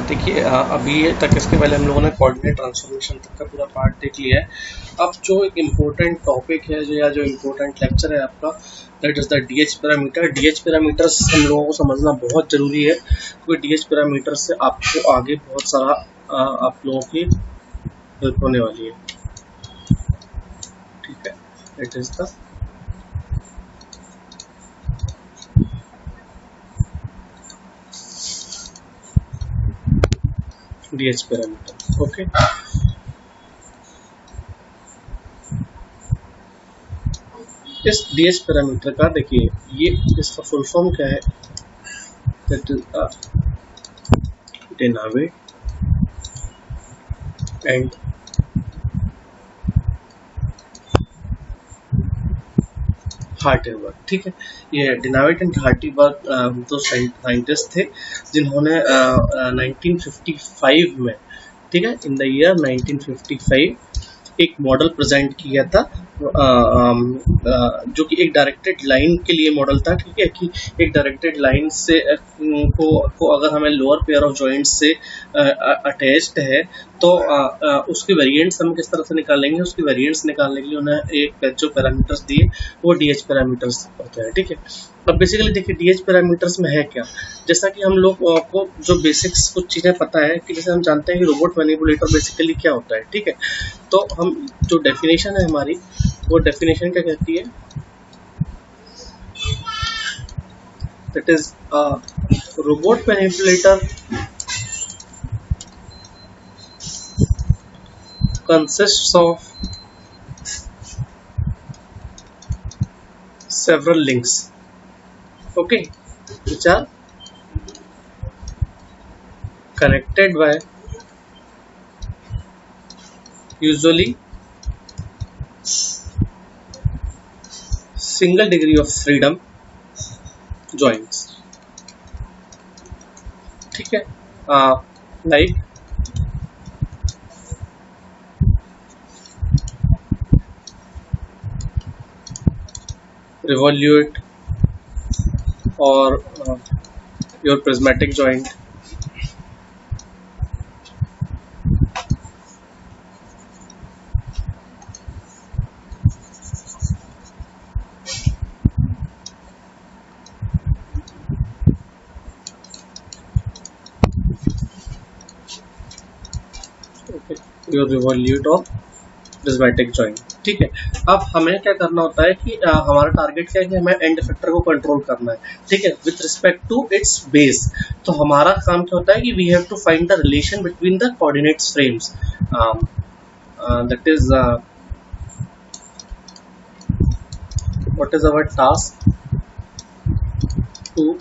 देखिए अभी तक इसके पहले हम लोगों ने कोऑर्डिनेट ट्रांसफॉर्मेशन तक का पूरा पार्ट देख लिया है। अब जो एक इम्पोर्टेंट टॉपिक है जो इम्पोर्टेंट लेक्चर है आपका, that is the DH parameter. DH parameters हम लोगों को समझना बहुत ज़रूरी है, क्योंकि डीएच पैरामीटर से आपको आगे बहुत सारा आप लोगों की हेल्प होने वाली है। ठीक है, that is the DH parameter. Okay, इस डीएच पैरामीटर का देखिए, ये इसका फुल फॉर्म क्या है, that is Denavit and Hartenberg. ठीक है, ये डेनाविट एंड हार्टेनबर्ग दो साइंटिस्ट थे जिन्होंने 1955 में, ठीक है, इन द ईयर 1955 एक मॉडल प्रेजेंट किया था, जो कि एक डायरेक्टेड लाइन के लिए मॉडल था। ठीक है, कि एक डायरेक्टेड लाइन से को अगर हमें लोअर पेयर ऑफ जॉइंट्स से अटैच्ड है तो उसके वेरिएंट्स हम किस तरह से निकालेंगे, उसके वेरिएंट्स निकालने के लिए उन्हें एक जो पैरामीटर्स दिए वो डीएच पैरामीटर्स होते हैं। ठीक है, अब बेसिकली देखिए डीएच पैरामीटर्स में है क्या, जैसा कि हम लोग को जो बेसिक्स कुछ चीज़ें पता है कि जैसे हम जानते हैं कि रोबोट मैनिपुलेटर बेसिकली क्या होता है। ठीक है, तो हम जो डेफिनेशन है हमारी, वो डेफिनेशन क्या कहती है, that is robot manipulator consists of several links, okay, which are connected by usually single degree of freedom joints. ठीक है, like revolute or your prismatic joint. Okay, your revolute or prismatic joint. ठीक है, अब हमें क्या करना होता है कि हमारा टारगेट क्या है कि हमें एंड इफेक्टर को कंट्रोल करना है। ठीक है, with respect to its base. तो हमारा काम क्या होता है कि we have to find the relation between the coordinates frames, that is what is our task to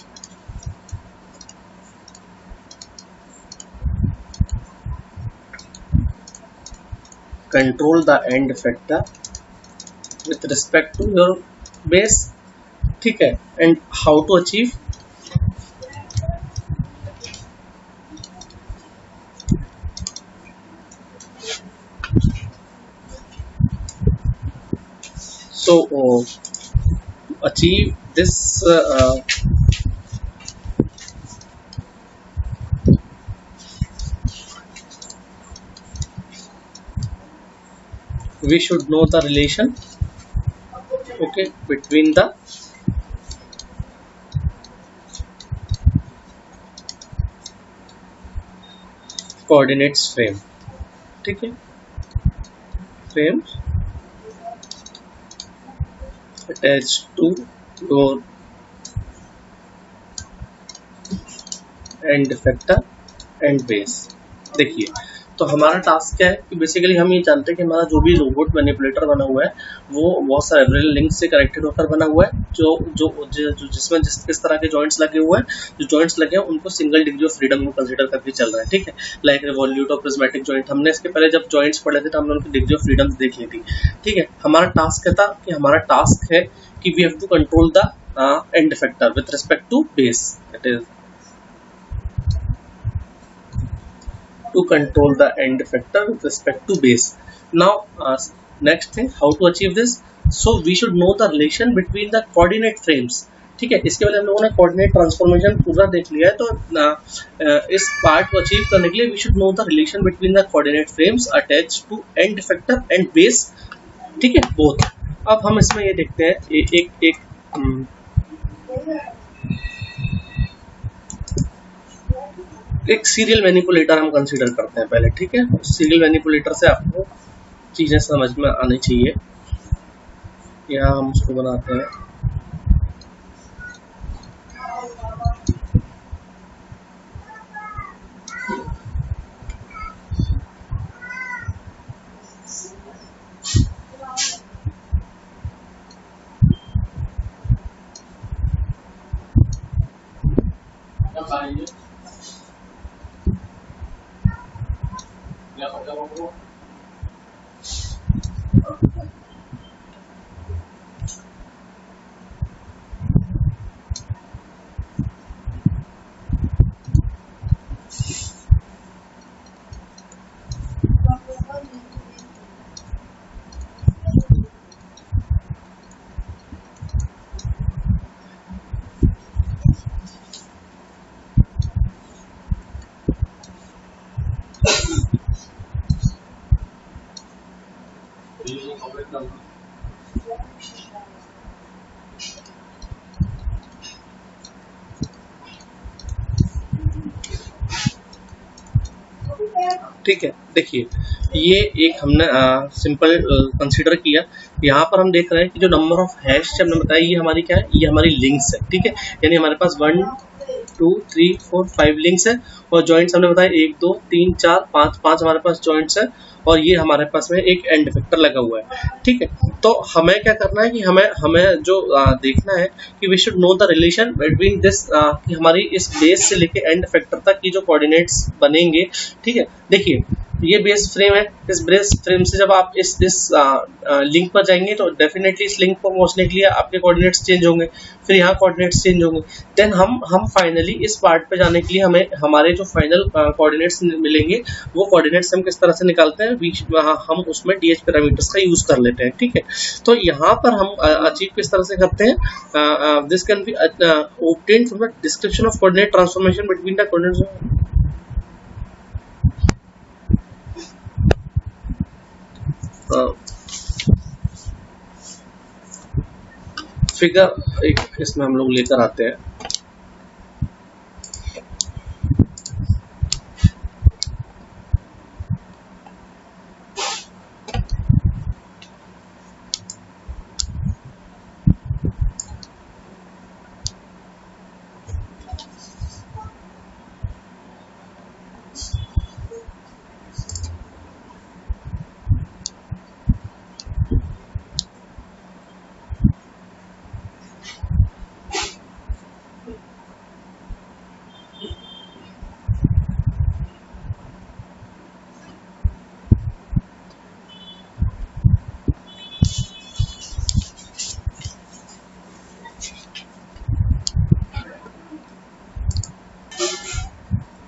control the end effector with respect to your base. ठीक है, and how to achieve, so achieve this we should know the relation, okay, between the coordinates frame. ठीक है, frames attached to your end effector and base. देखिए, तो हमारा task क्या है कि बेसिकली हम ये जानते हैं कि हमारा जो भी रोबोट मैनिपुलेटर बना हुआ है वो बहुत सारे लिंक से कनेक्टेड होकर बना हुआ है, जिसमें किस तरह के जॉइंट्स लगे हुए हैं, जो जॉइंट्स लगे हैं उनको सिंगल डिग्री ऑफ फ्रीडम को कंसीडर करके चल रहा है। ठीक है, लाइक रिवॉल्यूट और प्रिज्मेटिक जॉइंट, हमने इसके पहले जब जॉइंट्स पढ़े थे तो हमने उनकी डिग्री ऑफ फ्रीडम देख ली थी। ठीक है, हमारा टास्क क्या था कि हमारा टास्क है कि we have to control the end effector with respect to base, that is to control the end effector with respect to base. Now next thing, how to achieve this, so we should know the relation between the coordinate frames. ठीक है। इसके बाद हम लोगों ने coordinate transformation पूरा देख लिया है। तो इस पार्ट को अचीव करने के लिए we should know the relation between the coordinate frames attached to end effector and base, ठीक है, बोथ। अब हम इसमें ये देखते हैं एक सीरियल मैनिपुलेटर हम कंसीडर करते हैं पहले, ठीक है। सीरियल मैनिपुलेटर से आपको चीजें समझ में आनी चाहिए। यहाँ हम उसको बनाते हैं, ठीक है। देखिए ये एक हमने सिंपल कंसीडर किया। यहाँ पर हम देख रहे हैं कि जो नंबर ऑफ हैश हमने बताया ये हमारी क्या है, ये हमारी लिंक्स है, ठीक है। यानी हमारे पास 1 2 3 4 5 लिंक्स है और जॉइंट्स हमने बताया 1 2 3 4 5 हमारे पास जॉइंट्स है और ये हमारे पास में एक एंड इफेक्टर लगा हुआ है, ठीक है। तो हमें क्या करना है कि हमें जो देखना है कि we should know the relation between this, कि हमारी इस बेस से लेके एंड इफेक्टर तक की जो कोऑर्डिनेट्स बनेंगे, ठीक है। देखिए ये बेस फ्रेम है, इस बेस फ्रेम से जब आप इस लिंक पर जाएंगे तो डेफिनेटली इस लिंक पर पहुंचने के लिए आपके कोऑर्डिनेट्स चेंज होंगे, फिर यहाँ कोऑर्डिनेट्स चेंज होंगे। देन हम फाइनली इस पार्ट पे जाने के लिए हमें हमारे जो फाइनल कोऑर्डिनेट्स मिलेंगे वो कोऑर्डिनेट्स हम किस तरह से निकालते हैं, हम उसमें डीएच पैरामीटर्स का यूज कर लेते हैं, ठीक है। तो यहाँ पर हम अचीव किस तरह से करते हैं, this can be obtained from the description of coordinate transformation between the coordinates. Figure एक इसमें हम लोग लेकर आते हैं।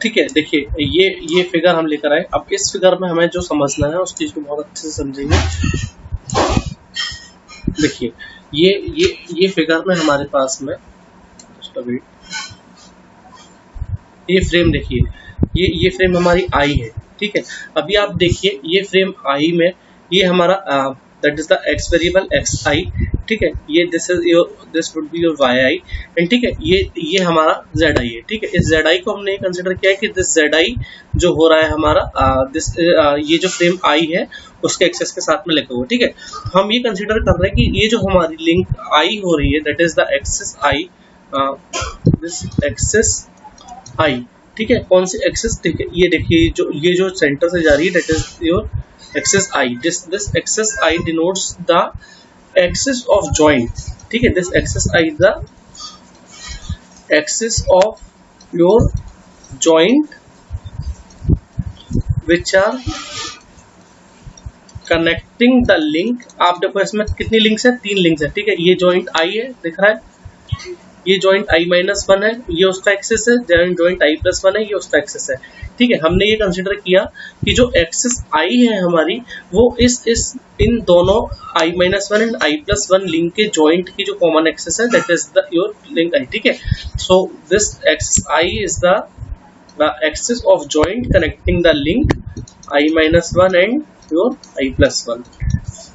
ठीक है। देखिए ये फिगर हम लेकर आए। अब इस फिगर में हमें जो समझना है उस चीज को बहुत अच्छे से समझेंगे। देखिए ये फिगर में हमारे पास में ये फ्रेम, देखिए ये फ्रेम हमारी आई है, ठीक है। अभी आप देखिए ये फ्रेम आई में ये हमारा that is the X variable X I, ठीक है। ये this would be your Y I and, ठीक है। ये हमारा जेड आई है, ठीक है। इस जेड आई को हमने कंसिडर किया है कि दिस जेड आई जो हो रहा है हमारा ये जो फ्रेम आई है उसके एक्सेस के साथ में लगा हुआ, ठीक है। हम ये कंसिडर कर रहे हैं कि ये जो हमारी लिंक आई हो रही है that is the axis I, this axis I, ठीक है। कौन सी एक्सेस, ठीक है। ये देखिए ये जो सेंटर से जा रही है that is your axis I, this axis i denotes the axis of joint, ठीक है। This axis i the axis of your joint which are connecting the link. आप देखो इसमें कितनी लिंक्स है, 3 लिंक्स है, ठीक है। ये जॉइंट आई है, दिख रहा है, ये जॉइंट i-1 है, ये उसका एक्सिस है, जॉइंट i+1 है, ये उसका एक्सिस है। ठीक है, हमने ये कंसिडर किया कि जो एक्सिस i है हमारी वो इस इन दोनों i-1 एंड i+1 लिंक के जॉइंट की जो कॉमन एक्सिस है that is the your link i। ठीक है, so this axis i is the axis of joint connecting the link i-1 and your i+1।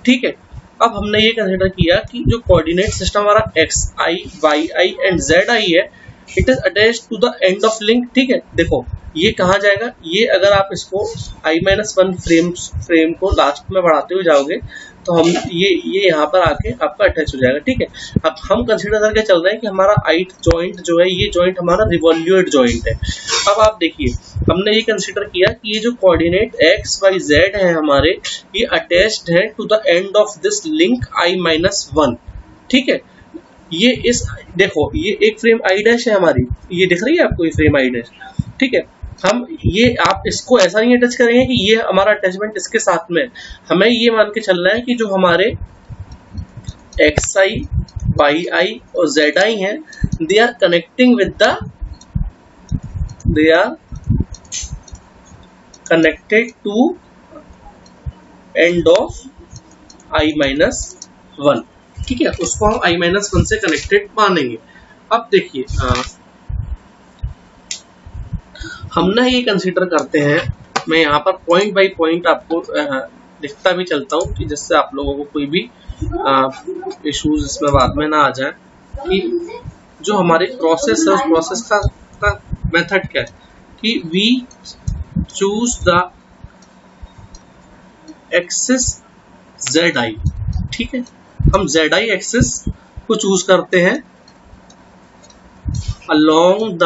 ठीक है, अब हमने ये कंसिडर किया कि जो कोऑर्डिनेट सिस्टम हमारा xi, yi एंड zi है it is attached to the end of link. ठीक है, देखो ये कहाँ जाएगा, ये अगर आप इसको i-1 फ्रेम को लास्ट में बढ़ाते हुए जाओगे तो हम ये यहाँ पर आके आपका अटैच हो जाएगा। ठीक है, अब हम कंसिडर करके चल रहे हैं कि हमारा ith जॉइंट जो है ये जॉइंट हमारा रिवॉल्यूट जॉइंट है। अब आप देखिए हमने ये कंसिडर किया कि ये जो कोऑर्डिनेट x y z है हमारे ये अटैच्ड है to the end of this link i-1। ठीक है, ये इस देखो ये एक फ्रेम i' है हमारी, ये दिख रही है आपको ये फ्रेम i'। ठीक है, हम ये आप इसको ऐसा नहीं अटैच करेंगे कि ये हमारा अटैचमेंट इसके साथ में, हमें ये मान के चलना है कि जो हमारे xi, yi और zi हैं they are connecting with the they are connected to end of i-1। ठीक है, उसको हम i-1 से कनेक्टेड मानेंगे। अब देखिए हम ना ये कंसीडर करते हैं, मैं यहाँ पर पॉइंट बाय पॉइंट आपको लिखता भी चलता हूँ कि जिससे आप लोगों को कोई भी इश्यूज इसमें बाद में ना आ जाए कि जो हमारी प्रोसेस है उस प्रोसेस का मेथड क्या है कि we choose the axis zi। ठीक है, हम zi एक्सिस को चूज करते हैं along the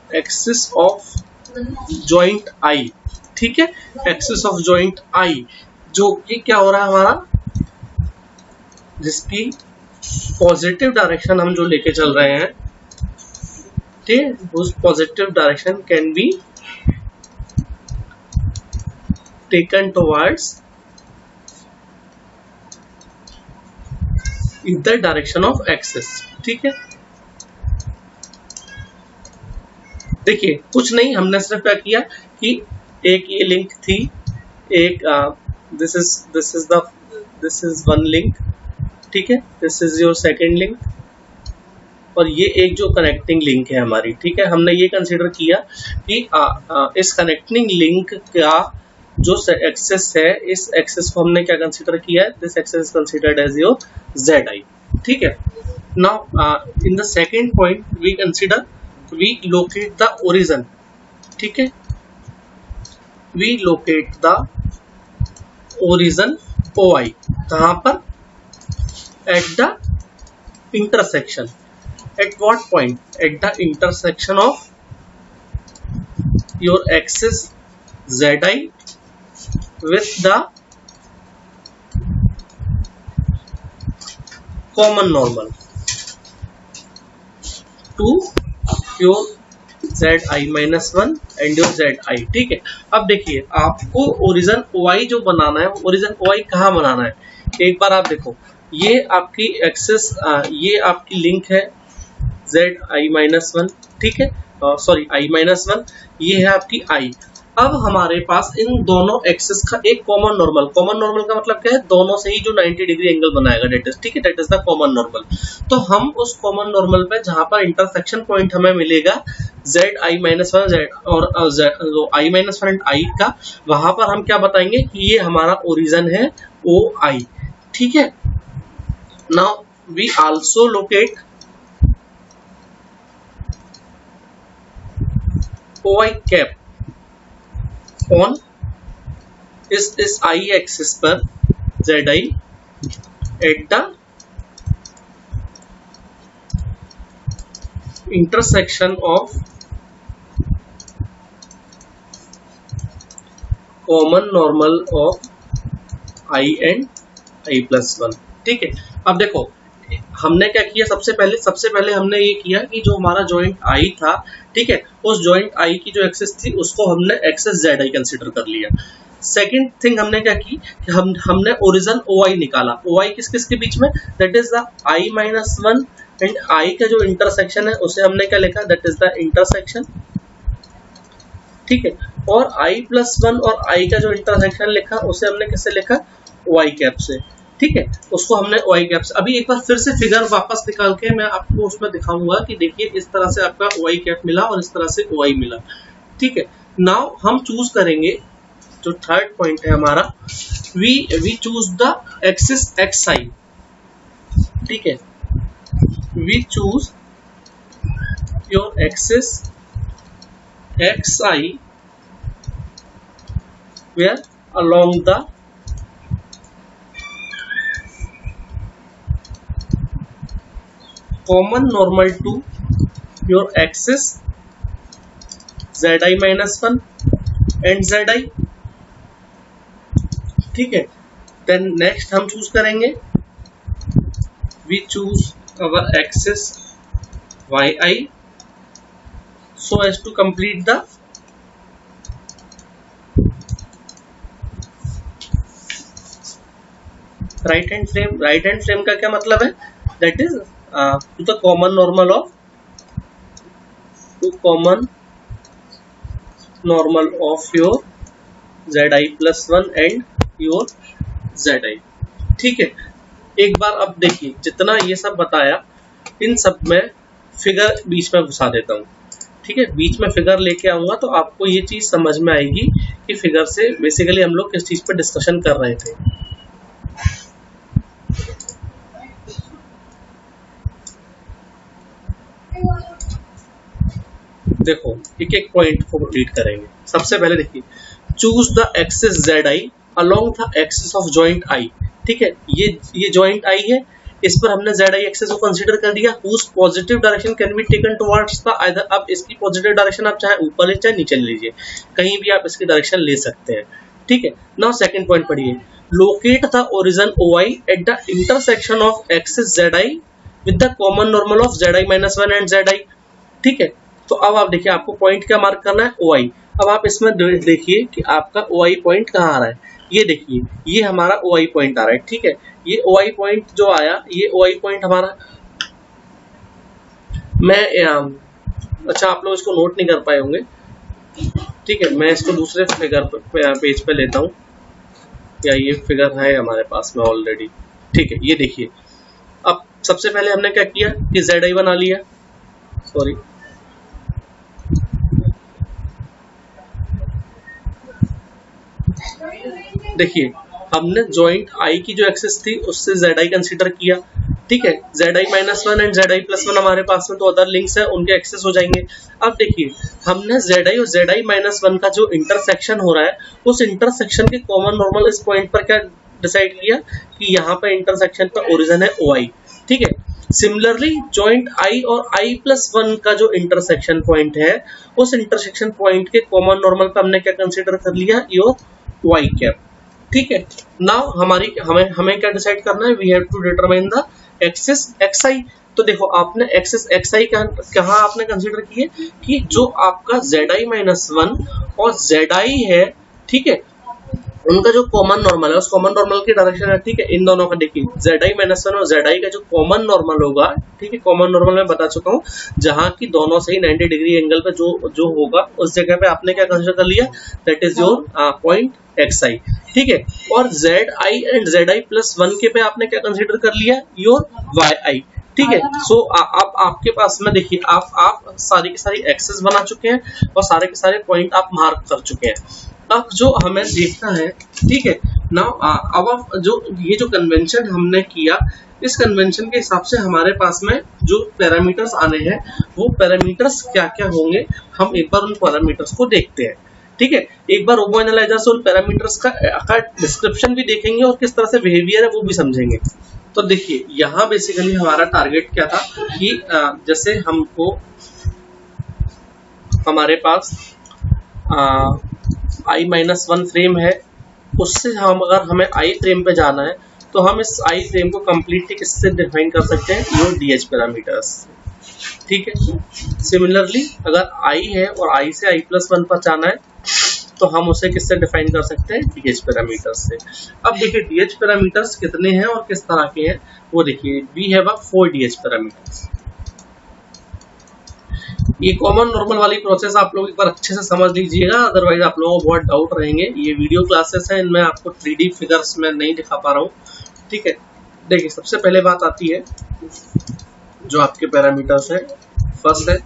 axis of joint i। ठीक है, एक्सिस ऑफ जॉइंट i जो कि क्या हो रहा है हमारा, जिसकी पॉजिटिव डायरेक्शन हम जो लेके चल रहे हैं। ठीक है, उस positive direction can be taken towards in the direction of axis. ठीक है, देखिए कुछ नहीं, हमने सिर्फ क्या किया कि एक ये लिंक थी, एक दिस इज वन लिंक। ठीक है, this is your second link और ये एक जो कनेक्टिंग लिंक है हमारी। ठीक है, हमने ये कंसीडर किया कि इस कनेक्टिंग लिंक का जो एक्सेस है इस एक्सेस को हमने क्या कंसीडर किया है, this axis is considered as your zi। ठीक है, now in the second point we consider we locate the origin। ठीक है, we locate the origin OI कहाँ पर, at the intersection। at what point? at the intersection of your axis zi with the common normal to your zi-1 and your zi। ठीक है, अब देखिए आपको origin OI जो बनाना है, ओरिजिन OI कहाँ बनाना है, एक बार आप देखो ये आपकी एक्सेस, ये आपकी लिंक है zi-1। ठीक है, सॉरी i-1, ये है आपकी i। अब हमारे पास इन दोनों एक्सिस का एक कॉमन नॉर्मल का मतलब क्या है, दोनों से ही जो 90 डिग्री एंगल बनाएगा डेट इज। ठीक है, that is the common normal. तो हम उस कॉमन नॉर्मल पे जहां पर इंटरसेक्शन पॉइंट हमें मिलेगा zi-1 z और i-1 एंड i का, वहां पर हम क्या बताएंगे कि ये हमारा ओरिजिन है OI। ठीक है, now we also locate OI cap on इस i एक्सिस पर zi at the intersection of common normal of i and i+1। ठीक है, अब देखो हमने क्या किया, सबसे पहले हमने ये किया कि जो हमारा जॉइंट i था, ठीक है, उस जॉइंट i की जो एक्सिस थी उसको हमने एक्सिस zi कंसीडर कर लिया। सेकंड थिंग हमने क्या की कि हमने ओरिजिन OI निकाला। OI किस किस के बीच में, that is the I-1 and I का जो इंटरसेक्शन है उसे हमने क्या लिखा, दैट इज द इंटरसेक्शन, ठीक है। और I+1 और I का जो इंटरसेक्शन लिखा उसे हमने किससे लिखा, OI कैप से, ठीक है। उसको हमने OI कैप से। अभी एक बार फिर से फिगर वापस निकाल के मैं आपको उसमें दिखाऊंगा कि देखिए इस तरह से आपका OI कैप मिला और इस तरह से OI मिला, ठीक है। नाउ हम चूज करेंगे जो थर्ड पॉइंट है हमारा, we choose the axis XI, ठीक है। We choose your axis XI where along the common normal to your axis ZI-1 and ZI, ठीक है। देन नेक्स्ट हम चूज करेंगे, we choose our axis YI so as to complete the right hand frame. Right hand frame का क्या मतलब है, that is to the common normal of your ZI+1 and your ZI, ठीक है। एक बार अब देखिए जितना ये सब बताया इन सब में फिगर बीच में घुसा देता हूँ, ठीक है। बीच में फिगर लेके आऊंगा तो आपको ये चीज समझ में आएगी कि फिगर से बेसिकली हम लोग किस चीज पे डिस्कशन कर रहे थे। देखो एक एक पॉइंट को रीड करेंगे। सबसे पहले देखिए, choose the axis ZI along the axis of joint I, ठीक है। ये जॉइंट I है, इस पर हमने ZI एक्सिस को कंसीडर कर दिया। Whose positive direction can be taken towards the either, अब इसकी पॉजिटिव डायरेक्शन आप चाहे ऊपर ले चाहे नीचे ले लीजिए, कहीं भी आप इसकी डायरेक्शन ले सकते हैं, ठीक है। नाउ सेकंड पॉइंट पढ़िए, locate the origin OI eight the intersection of axis ZI with the common normal of ZI-1 and ZI, ठीक है। तो अब आप देखिए आपको पॉइंट क्या मार्क करना है, OI। अब आप इसमें देखिए कि आपका OI पॉइंट कहाँ आ रहा है, ये देखिए ये हमारा OI पॉइंट आ रहा है, ठीक है। ये OI पॉइंट जो आया, ये OI पॉइंट हमारा, मैं अच्छा आप लोग इसको नोट नहीं कर पाए होंगे, ठीक है। मैं इसको दूसरे फिगर पेज पे लेता हूँ, या ये फिगर है हमारे पास में ऑलरेडी, ठीक है। ये देखिए अब सबसे पहले हमने क्या किया कि ZI बना लिया, सॉरी देखिए हमने जॉइंट I की जो एक्सिस थी उससे ZI कंसीडर किया, ठीक है। ZI-1 एंड ZI+1 हमारे पास में तो अदर लिंक्स है, उनके एक्सेस हो जाएंगे। अब देखिए हमने ZI और ZI-1 का जो इंटरसेक्शन हो रहा है, उस इंटरसेक्शन के कॉमन नॉर्मल इस पॉइंट पर क्या डिसाइड किया कि यहाँ पर इंटरसेक्शन पर ओरिजिन है OI, ठीक है। सिमिलरली जॉइंट I और I+1 का जो इंटरसेक्शन पॉइंट है, उस इंटरसेक्शन पॉइंट के कॉमन नॉर्मल पर हमने क्या कंसीडर कर लिया, योर Y कैप, ठीक है। नाउ हमें क्या डिसाइड करना है, we have to determine the axis XI। तो देखो आपने एक्सिस XI कहाँ आपने कंसीडर किए कि जो आपका ZI-1 और ZI है, ठीक है, उनका जो कॉमन नॉर्मल है उस कॉमन नॉर्मल की डायरेक्शन है, ठीक है। इन दोनों का देखिए ZI-1 और ZI का जो कॉमन नॉर्मल होगा, ठीक है, कॉमन नॉर्मल मैं बता चुका हूँ, जहां की दोनों से ही 90 डिग्री एंगल पे जो होगा उस जगह पे आपने क्या कंसीडर कर लिया, that is your point XI, ठीक है। और ZI एंड ZI+1 के पे आपने क्या कंसीडर कर लिया, योर YI, ठीक है। सो अब आपके पास में देखिए आप सारी की सारी एक्सेस बना चुके हैं और सारे के सारे पॉइंट आप मार्क कर चुके हैं। अब जो हमें देखना है, ठीक है, नाउ अब जो ये जो कन्वेंशन हमने किया, इस कन्वेंशन के हिसाब से हमारे पास में जो पैरामीटर्स आने हैं, वो पैरामीटर्स क्या क्या होंगे, हम एक बार उन पैरामीटर्स को देखते हैं, ठीक है। एक बार रोबो एनालाइजर से उन पैरामीटर्स का डिस्क्रिप्शन भी देखेंगे और किस तरह से बिहेवियर है वो भी समझेंगे। तो देखिए यहाँ बेसिकली हमारा टारगेट क्या था कि जैसे हमको हमारे पास I-1 फ्रेम है, उससे अगर हमें I फ्रेम पे जाना है तो हम इस I फ्रेम को कंप्लीटली किससे डिफाइन कर सकते हैं, योर DH पैरामीटर्स, ठीक है। सिमिलरली अगर I है और I से I+1 पर जाना है तो हम उसे किससे डिफाइन कर सकते हैं, डीएच पैरामीटर से। अब देखिए डीएच पैरामीटर्स कितने हैं और किस तरह के हैं वो देखिए, वी हैव 4 डीएच पैरामीटर्स। ये कॉमन नॉर्मल वाली प्रोसेस आप लोग एक बार अच्छे से समझ लीजिएगा, अदरवाइज आप लोगों को बहुत डाउट रहेंगे। ये वीडियो क्लासेस हैं, इनमें आपको 3D फिगर्स में नहीं दिखा पा रहा हूँ, ठीक है। देखिए सबसे पहले बात आती है जो आपके पैरामीटर्स है, फर्स्ट है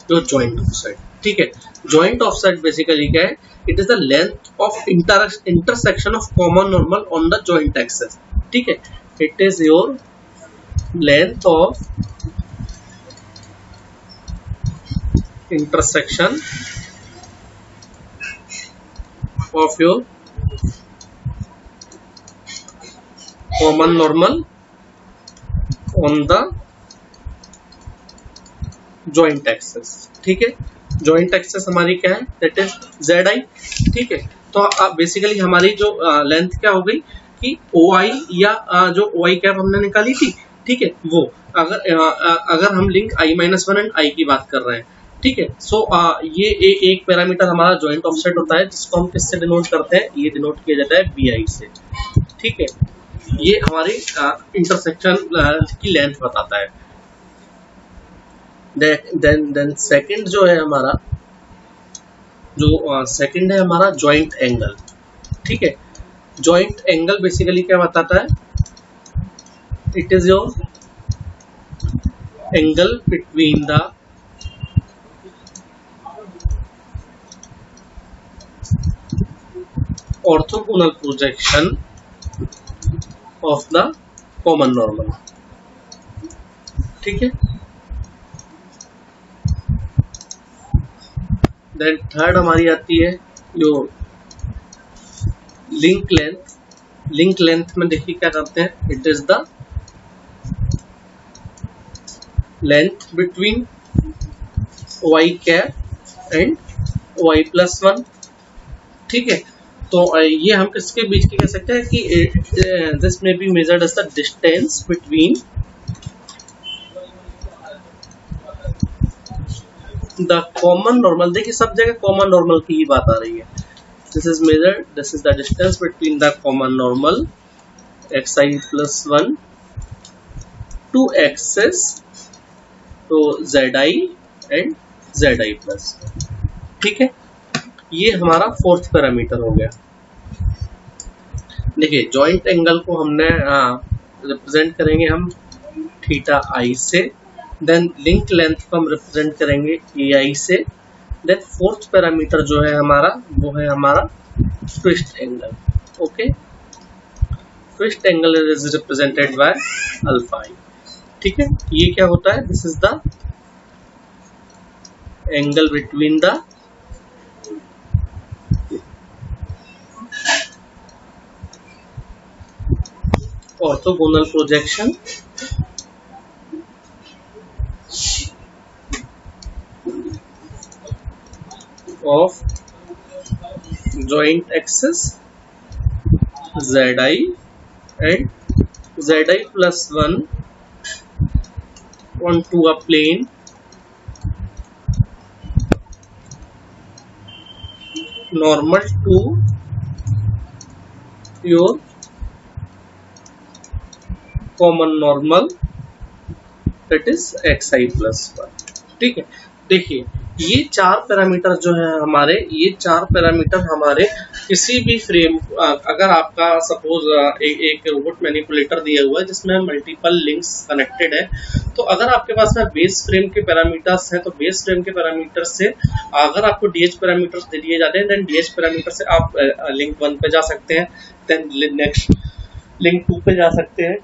जो जॉइंट ऑफसेट, ठीक है। जॉइंट ऑफसेट बेसिकली क्या है, it is the length of intersection of common normal on the joint axis, ठीक है। It is your length of intersection of your common normal on the joint axis, ठीक है। joint axis हमारी क्या है, that is ZI, ठीक है। तो बेसिकली हमारी जो लेंथ क्या हो गई कि OI या जो OI कैप हमने निकाली थी, ठीक है, वो अगर हम लिंक I-1 एंड I की बात कर रहे हैं, ठीक है। सो ये एक पैरामीटर हमारा जॉइंट ऑफसेट होता है, जिसको हम किससे डिनोट करते हैं, ये डिनोट किया जाता है BI से, ठीक है। ये हमारी इंटरसेक्शन की लेंथ बताता है। देन सेकंड जो है हमारा, जो सेकंड है हमारा जॉइंट एंगल, ठीक है। जॉइंट एंगल बेसिकली क्या बताता है, it is your angle between the orthogonal projection of the common normal, ठीक है। देन थर्ड हमारी आती है जो लिंक लेंथ। लिंक लेंथ में देखिए क्या करते हैं, it is the length between y cap and y+1, ठीक है। तो ये हम किसके बीच की कह सकते हैं कि this may be measured as the distance between the common normal. देखिए सब जगह कॉमन नॉर्मल की ही बात आ रही है। This is measured, this is the distance between the common normal xi+1 to axis, तो ZI एंड ZI+, ठीक है। ये हमारा फोर्थ पैरामीटर हो गया। देखिए जॉइंट एंगल को हमने रिप्रेजेंट करेंगे हम थीटा I से, देन लिंक लेंथ को हम रिप्रेजेंट करेंगे AI से, देन फोर्थ पैरामीटर जो है हमारा वो है हमारा twist angle, okay. Twist angle is represented by alpha I, ठीक है। ये क्या होता है, this is the angle between the orthogonal projection of joint axis ZI and ZI+1 onto a plane normal to your common normal, that is xi+1, ठीक है। देखिए ये चार पैरामीटर जो है हमारे, ये चार पैरामीटर हमारे किसी भी फ्रेम, अगर आपका सपोज एक रोबोट मैनिपुलेटर दिया हुआ है जिसमें मल्टीपल लिंक्स कनेक्टेड है, तो अगर आपके पास में बेस फ्रेम के पैरामीटर्स हैं, तो बेस फ्रेम के पैरामीटर से अगर आपको डीएच पैरामीटर्स दे दिए जाते हैं, देन डीएच पैरामीटर से आप लिंक 1 पे जा सकते हैं, देन नेक्स्ट लिंक 2 पे जा सकते हैं।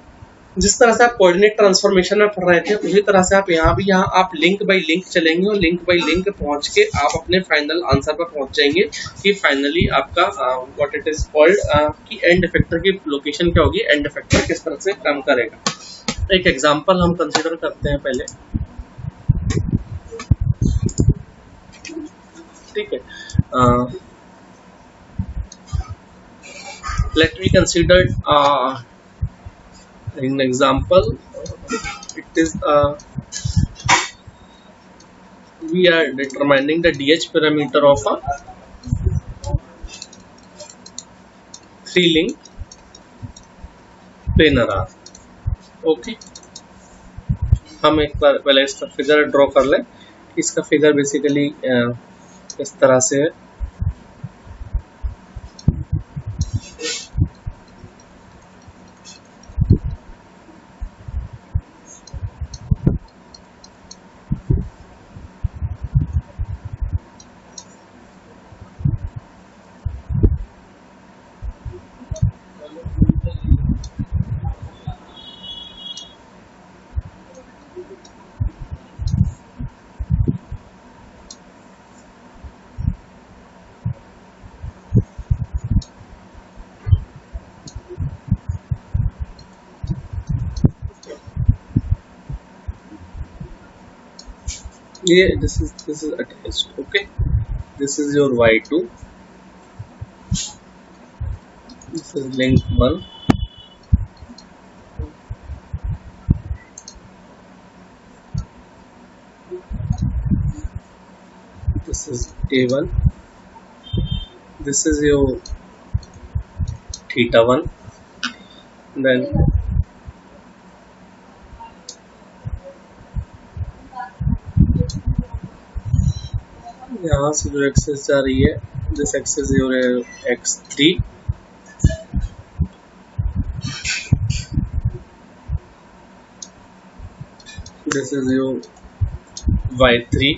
जिस तरह से आप कोऑर्डिनेट ट्रांसफॉर्मेशन में पढ़ रहे थे, उसी तरह से आप यहाँ आप लिंक बाय लिंक चलेंगे और लिंक बाय लिंक पहुंच के आप अपने फाइनल आंसर पर पहुंच जाएंगे कि फाइनली आपका व्हाट इट इज कॉल्ड कि एंड इफेक्टर की लोकेशन क्या होगी, एंड इफेक्टर किस तरह से काम करेगा। एक एग्जांपल हम कंसीडर करते हैं पहले, ठीक है। Let me consider in example, it is we are determining the DH parameter of a 3 link planar R. Okay, हम एक बार पहले इसका फिगर ड्रॉ कर लें। इसका फिगर बेसिकली इस तरह से है। ये this is attached. Okay, this is your y2, this is link 1, this is a1, this is your theta 1, then यहाँ से जो एक्सेस जा रही है, this axis your x3, this is your y3,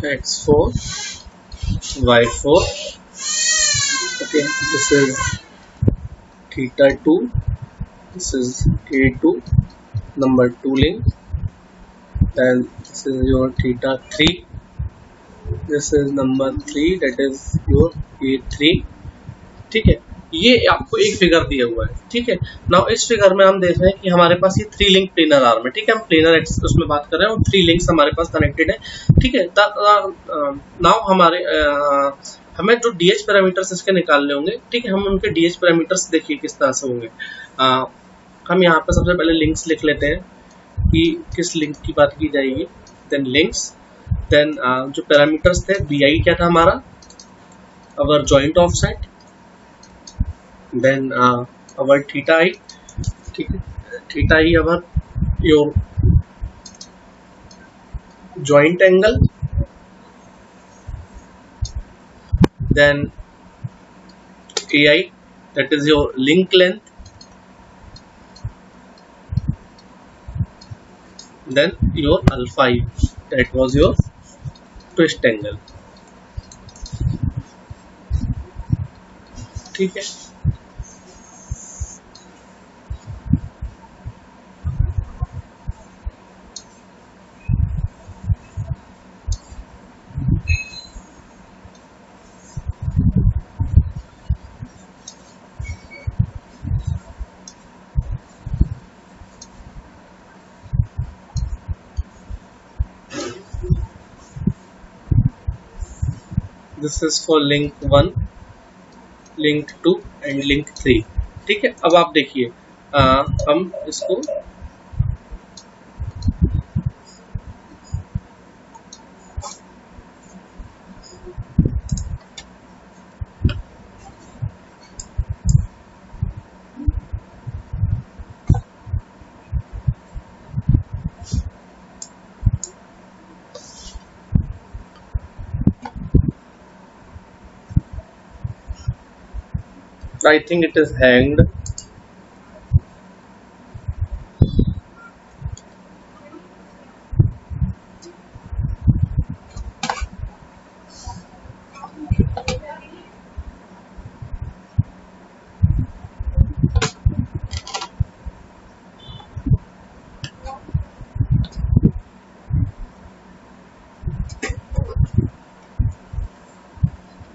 x4, y4. Okay, this is theta 2, this is a2, number 2 link, then this is your theta 3, this is number 3, that is your a3. ठीक है, ये आपको एक figure दिया हुआ है। ठीक है, नाउ इस फिगर में हम देख रहे हैं कि हमारे पास ये 3 लिंक प्लेनर आर्म है। ठीक है, हम प्लेनर एक्स उसमें बात कर रहे हैं और 3 लिंक्स हमारे पास कनेक्टेड है। ठीक है, नाउ हमें जो डीएच पैरामीटर्स इसके निकालने होंगे। ठीक है, हम उनके डीएच पैरामीटर्स देखिए किस तरह से होंगे। हम यहाँ पर सबसे पहले लिंक्स लिख लेते हैं कि किस लिंक की बात की जाएगी, देन लिंक्स, देन जो पैरामीटर्स थे, बी आई क्या था हमारा, अवर जॉइंट ऑफसेट, देन अवर थीटा आई। ठीक है, theta I our your joint angle, then ai, that is your link length, then your alpha I, that was your twist angle. ठीक है, this is for link 1, link 2 and link 3. ठीक है, अब आप देखिए हम इसको I think it is hanged.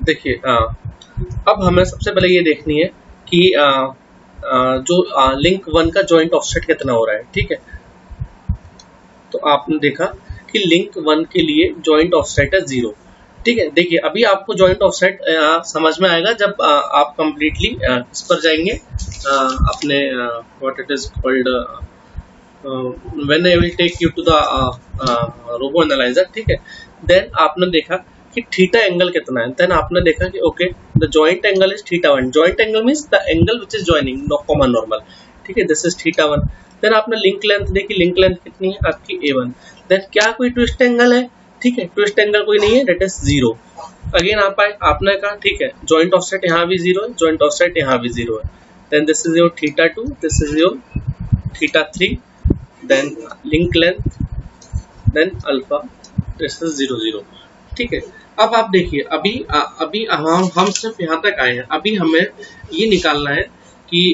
देखिए अब हमें सबसे पहले ये देखनी है कि जो लिंक 1 का जॉइंट ऑफसेट कितना हो रहा है। ठीक है, तो आपने देखा कि लिंक 1 के लिए जॉइंट ऑफसेट है 0। ठीक है, देखिए अभी आपको जॉइंट ऑफसेट समझ में आएगा जब आप कंप्लीटली इस पर जाएंगे अपने what it is called when I will take you to the robo analyzer. ठीक है, देन आपने देखा कि थीटा एंगल कितना है। देन आपने देखा कि okay the joint angle is theta 1। Joint angle means the angle which is joining common normal. ठीक है, दिस इज थीटा 1। देन आपने लिंक लेंथ देखी, लिंक लेंथ कितनी है आपकी A1। देन क्या कोई ट्विस्ट एंगल है? ठीक है, ट्विस्ट एंगल कोई नहीं है, दैट इज 0। अगेन आपने कहा ठीक है जॉइंट ऑफसेट यहाँ भी 0 है, जॉइंट ऑफसेट यहाँ भी 0 है। Then this is your theta 2, this is your theta 3, then link length, then alpha, this is 0 0। ठीक है, अब आप देखिए अभी हम सिर्फ यहाँ तक आए हैं। अभी हमें ये निकालना है कि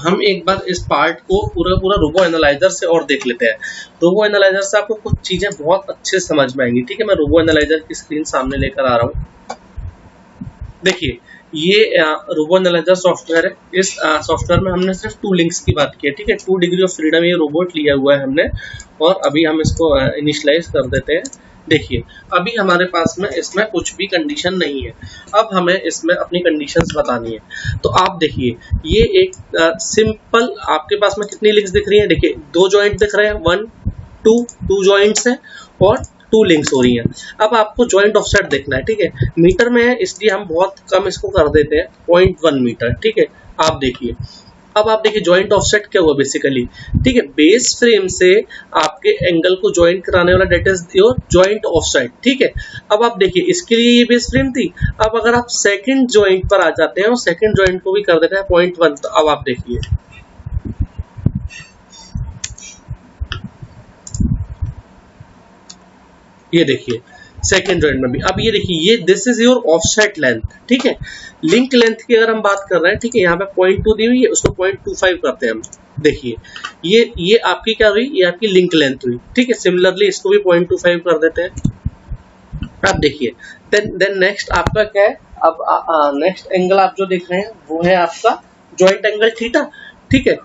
हम एक बार इस पार्ट को पूरा रोबो एनालाइजर से और देख लेते हैं। रोबो एनालाइजर से आपको कुछ चीजें बहुत अच्छे समझ में आएंगी। ठीक है, मैं रोबो एनालाइजर की स्क्रीन सामने लेकर आ रहा हूँ। देखिए ये रोबो एनालाइजर सॉफ्टवेयर है। इस सॉफ्टवेयर में हमने सिर्फ 2 लिंक्स की बात की है। ठीक है, 2 डिग्री ऑफ फ्रीडम ये रोबोट लिया हुआ है हमने, और अभी हम इसको इनिशियलाइज कर देते हैं। देखिए अभी हमारे पास में इसमें कुछ भी कंडीशन नहीं है। अब हमें इसमें अपनी कंडीशंस बतानी है। तो आप देखिए ये एक सिंपल आपके पास में कितनी लिंक्स दिख रही है। देखिए 2 जॉइंट दिख रहे हैं, 1 2 जॉइंट्स हैं और 2 लिंक्स हो रही हैं। अब आपको जॉइंट ऑफसेट देखना है। ठीक है, मीटर में है इसलिए हम बहुत कम इसको कर देते हैं, 0.1 मीटर। ठीक है, आप देखिए अब आप देखिए जॉइंट ऑफसेट क्या हुआ बेसिकली। ठीक है, बेस फ्रेम से आपके एंगल को जॉइंट कराने वाला that is your joint offset. ठीक है, अब आप देखिए इसके लिए ये बेस फ्रेम थी। अब अगर आप सेकंड जॉइंट पर आ जाते हैं और सेकंड जॉइंट को भी कर देते हैं 0.1, तो अब आप देखिए ये देखिए सेकेंड जॉइंट में भी। अब ये देखिए ये this is your offset length. ठीक है, लिंक लेंथ की अगर हम बात कर रहे हैं, ठीक है, यहाँ पे 0.2 दी हुई है, उसको 0.25 करते हैं हम। देखिए ये आपकी क्या हुई, ये आपकी लिंक लेंथ हुई। ठीक है, सिमिलरली इसको भी 0.25 कर देते हैं। अब देखिए देन नेक्स्ट आपका क्या है, अब नेक्स्ट एंगल आप जो देख रहे हैं वो है आपका जॉइंट एंगल थीटा। ठीक है,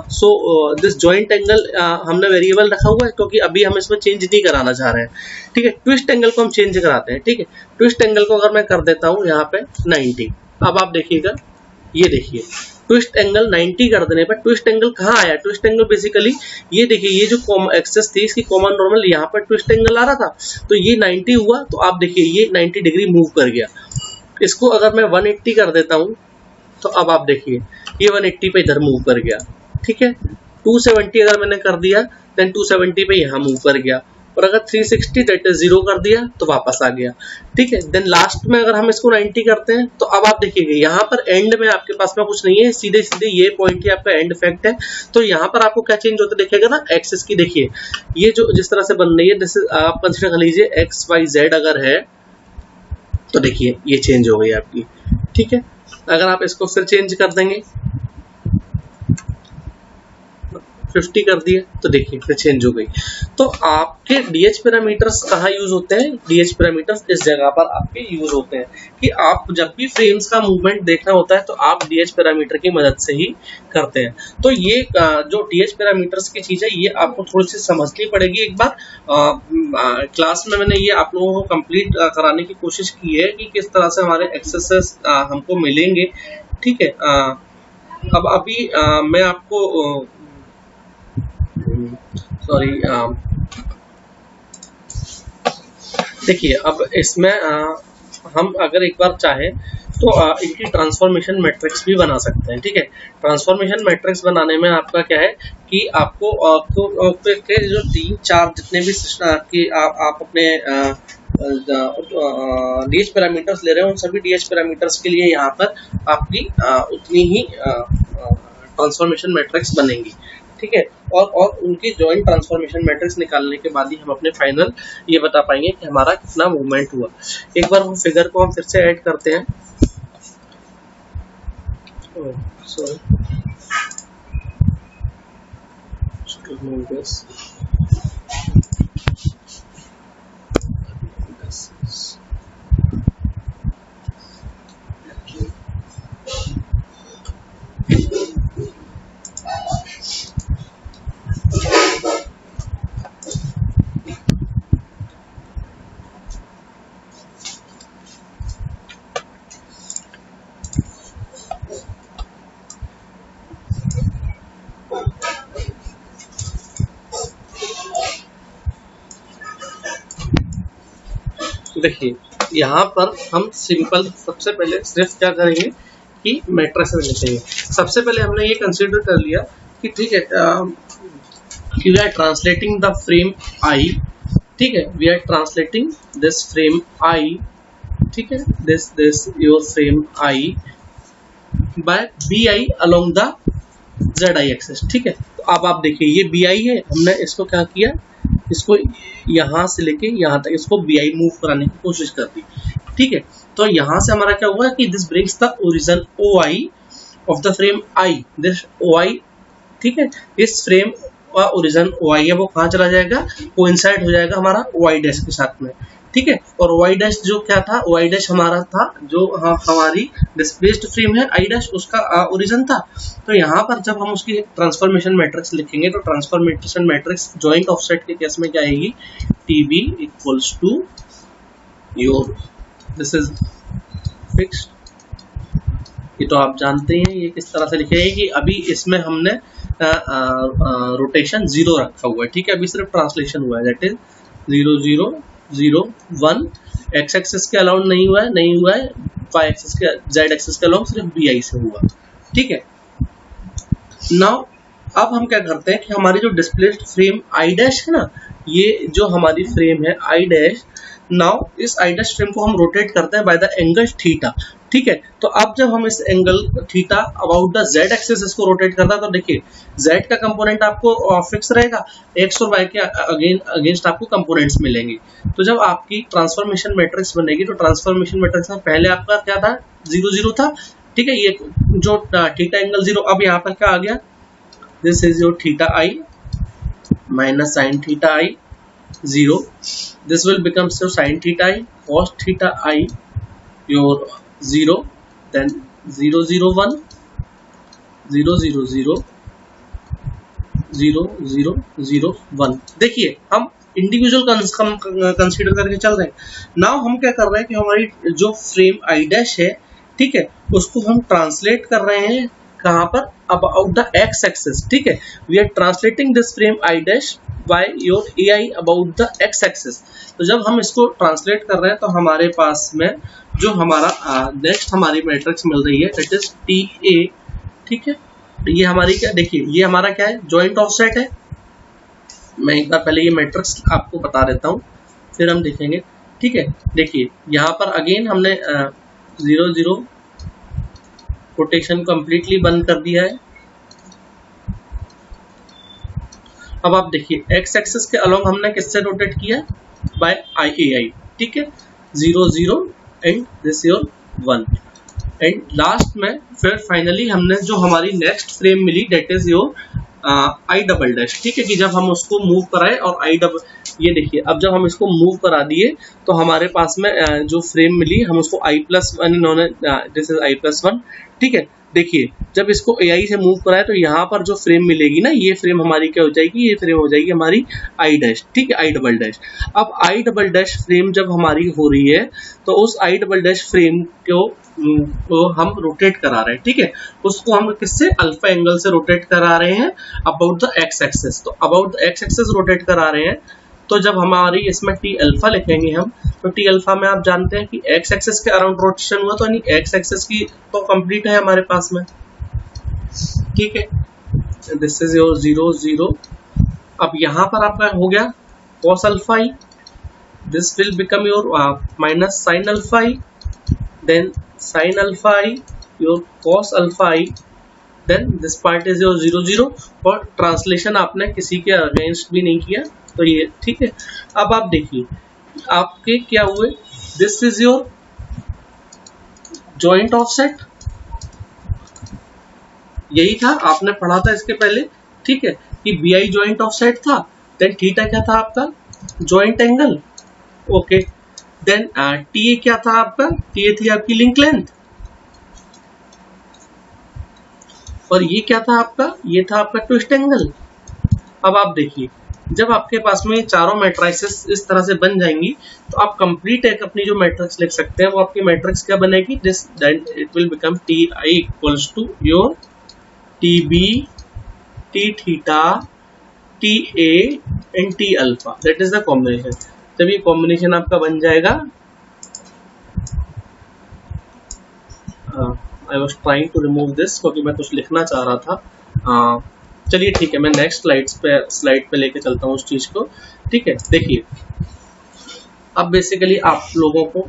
सो दिस जॉइंट एंगल हमने वेरिएबल रखा हुआ है क्योंकि अभी हम इसमें चेंज नहीं कराना चाह रहे हैं। ठीक है, ट्विस्ट एंगल को हम चेंज कराते हैं। ठीक है, ट्विस्ट एंगल को अगर मैं कर देता हूँ यहाँ पे 90। अब आप देखिएगा ये देखिए ट्विस्ट एंगल 90 कर देने पर ट्विस्ट एंगल कहाँ आया। ट्विस्ट एंगल बेसिकली ये देखिए ये जो एक्सेस थी इसकी कॉमन नॉर्मल यहाँ पर ट्विस्ट एंगल आ रहा था, तो ये 90 हुआ। तो आप देखिए ये 90 डिग्री मूव कर गया। इसको अगर मैं 180 कर देता हूँ तो अब आप देखिए ये 180 पे इधर मूव कर गया। ठीक है, 270 अगर मैंने कर दिया देन 270 पे यहाँ मूव कर गया, और अगर 360 दैट इज 0 कर दिया तो वापस आ गया। ठीक है, देन लास्ट में अगर हम इसको 90 करते हैं तो अब आप देखिएगा यहाँ पर एंड में आपके पास में कुछ नहीं है, सीधे सीधे ये पॉइंट ही आपका एंड इफेक्ट है। तो यहाँ पर आपको क्या चेंज होता है देखिएगा ना, एक्सिस की देखिए ये जो जिस तरह से बन रही है, दिस आप कंसिडर कर लीजिए XYZ अगर है तो देखिए ये चेंज हो गई आपकी। ठीक है, अगर आप इसको फिर चेंज कर देंगे 50 कर दिया तो देखिए फिर चेंज हो गई। तो आपके डीएच पैरामीटर्स कहाँ यूज होते हैं, डीएच पैरामीटर्स इस जगह पर आपके यूज होते हैं कि आप जब भी फ्रेम्स का मूवमेंट देखना होता है तो आप डीएच पैरामीटर की मदद से ही करते हैं। तो ये जो डीएच पैरामीटर्स की चीज है ये आपको थोड़ी सी समझनी पड़ेगी। एक बार क्लास में मैंने ये आप लोगों को कंप्लीट कराने की कोशिश की है कि किस तरह से हमारे एक्सरसाइज हमको मिलेंगे। ठीक है, अब अभी मैं आपको सॉरी देखिए अब इसमें हम अगर एक बार चाहें तो इनकी ट्रांसफॉर्मेशन मैट्रिक्स भी बना सकते हैं। ठीक है, ट्रांसफॉर्मेशन मैट्रिक्स बनाने में आपका क्या है कि आपको के जो 3-4 जितने भी कि आप अपने डीएच पैरामीटर्स ले रहे हैं उन सभी डीएच पैरामीटर्स के लिए यहाँ पर आपकी उतनी ही ट्रांसफॉर्मेशन मैट्रिक्स बनेंगी। ठीक है, और उनकी जॉइंट ट्रांसफॉर्मेशन मैट्रिक्स निकालने के बाद ही हम अपने फाइनल ये बता पाएंगे कि हमारा कितना मूवमेंट हुआ। एक बार वो फिगर को हम फिर से ऐड करते हैं। सॉरी देखिए यहाँ पर हम सिंपल सबसे पहले सिर्फ क्या करेंगे कि मैट्रिसेस लिखेंगे। सबसे पहले हमने ये कंसीडर कर लिया कि ठीक है कि we are translating the frame i, ठीक है, we are translating this frame i, ठीक है, this your frame i by b i along the z i axis, ठीक है। तो अब आप देखिए ये बी आई है, हमने इसको क्या किया, इसको यहाँ से लेके यहाँ तक इसको बी आई मूव कराने की कोशिश कर दी, ठीक है। तो यहाँ से हमारा क्या हुआ कि this brings the origin O I of the frame I, this O I, ठीक है, इस फ्रेम का ओरिजिन ओ आई है वो कहाँ चला जाएगा, कोइंसाइड हो जाएगा हमारा ओ आई डैश के साथ में, ठीक है। और ओ आई डैश जो क्या था, ओ आई डैश हमारा था जो हमारी डिस्प्लेस्ड फ्रेम है आई डैश, उसका ओरिजिन था। तो यहाँ पर जब हम उसकी ट्रांसफॉर्मेशन मैट्रिक्स लिखेंगे तो ट्रांसफॉर्मेशन मैट्रिक्स जॉइंट ऑफसेट के केस में क्या आएगी, t b equals to your, this is fixed, ये तो आप जानते हैं ये किस तरह से लिखेंगे कि अभी इसमें हमने रोटेशन 0 रखा हुआ है, ठीक है, अभी सिर्फ ट्रांसलेशन हुआ है, दैट इज 0 0 0 1, एक्स एक्सिस के अलाउंड नहीं हुआ है, वाई एक्सिस के, जेड एक्सिस के अलाउंड सिर्फ बी आई से हुआ, ठीक है। नाउ अब हम क्या करते हैं कि हमारी जो डिस्प्लेस्ड फ्रेम आई डैश है ना, ये जो हमारी फ्रेम है आई डैश, नाउ इस आई डैश फ्रेम को हम रोटेट करते हैं बाय द एंगल थीटा, ठीक है। तो अब जब हम इस angle theta about the Z axis इसको रोटेट करता है तो देखिए जेड का कंपोनेंट आपको फिक्स रहेगा, एक्स और वाई के अगेंस्ट आपको कंपोनेंट्स मिलेंगे। तो जब आपकी ट्रांसफॉर्मेशन मैट्रिक्स बनेगी तो ट्रांसफॉर्मेशन मैट्रिक्स में पहले आपका क्या था, 0 0 था, ठीक है, ये जो थीटा एंगल 0, अब यहाँ पर क्या आ गया, this is your theta I minus sign theta I 0, this will become so sin theta I, cos theta I, your 0, then 0 0 1, 0 0 0, 0 0 0 1। देखिए हम इंडिविजुअल कंसीडर करके चल रहे हैं। नाउ हम क्या कर रहे हैं कि हमारी जो फ्रेम आई डैश है, ठीक है, उसको हम ट्रांसलेट कर रहे हैं कहाँ पर, अबाउट द एक्स एक्सिस, ठीक है, we are translating this frame i dash by your a i about the x axis. तो जब हम इसको ट्रांसलेट कर रहे हैं तो हमारे पास में जो हमारा नेक्स्ट हमारी मैट्रिक्स मिल रही है दैट इज टी ए, ठीक है। ये हमारी क्या, देखिए ये हमारा क्या है, जॉइंट ऑफसेट है। मैं एक बार पहले ये मैट्रिक्स आपको बता देता हूँ फिर हम देखेंगे, ठीक है। देखिए यहाँ पर अगेन हमने 0 0 रोटेशन कंप्लीटली बंद कर दिया है। अब आप देखिए एक्स एक्सिस के अलोंग हमने किससे रोटेट किया, बाय आई ए आई, ठीक है, 0 0 and this your 1, and last में फिर फाइनली हमने जो हमारी नेक्स्ट फ्रेम मिली that is your i double dash, ठीक है, कि जब हम उसको मूव कराए और आई डबल, ये देखिए अब जब हम इसको मूव करा दिए तो हमारे पास में जो फ्रेम मिली हम उसको i+1 इन्होंने, दिस इज i+1, ठीक है। देखिए जब इसको AI से मूव कराए तो यहाँ पर जो फ्रेम मिलेगी ना, ये फ्रेम हमारी क्या हो जाएगी, ये फ्रेम हो जाएगी हमारी आई डैश, ठीक है, आई डबल डैश। अब आई डबल डैश फ्रेम जब हमारी हो रही है तो उस आई डबल डैश फ्रेम को हम रोटेट करा रहे हैं, ठीक है, उसको हम किससे, अल्फा एंगल से रोटेट करा रहे हैं अबाउट द एक्स एक्सिस। तो about the x axis rotate करा रहे हैं, तो जब हमारी इसमें टी अल्फा लिखेंगे हम, तो टी अल्फा में आप जानते हैं कि एक्स एक्सिस के अराउंड रोटेशन हुआ, तो यानी एक्स एक्सिस की तो कंप्लीट है हमारे पास में, ठीक है। This is your 0 0। अब यहाँ पर आपका हो गया cos alpha i, this will become your minus sine alpha i, then sine alpha i, your cos alpha i, then this part is your 0 0, और ट्रांसलेशन आपने किसी के अगेंस्ट भी नहीं किया, तो ये ठीक है। अब आप देखिए आपके क्या हुए, this is your joint offset, यही था आपने पढ़ा था इसके पहले, ठीक है, कि बी आई जॉइंट ऑफसेट था, देन थीटा क्या था आपका, joint angle, okay, then t a क्या था आपका, टी ए थी आपकी लिंक लेंथ, और ये क्या था आपका, ये था आपका ट्विस्ट एंगल। अब आप देखिए जब आपके पास में चारों मैट्रिसेस इस तरह से बन जाएंगी तो आप कंप्लीट एक अपनी जो मैट्रिक्स लिख सकते हैं, वो आपकी मैट्रिक्स क्या बनेगी, this then it will become t i equals to your t B T theta T A and T alpha, that is the combination. जब ये कॉम्बिनेशन आपका बन जाएगा I was trying to remove this क्योंकि मैं कुछ लिखना चाह रहा था। चलिए ठीक है, मैं नेक्स्ट स्लाइड पे लेके चलता हूँ उस चीज को। ठीक है, देखिए अब बेसिकली आप लोगों को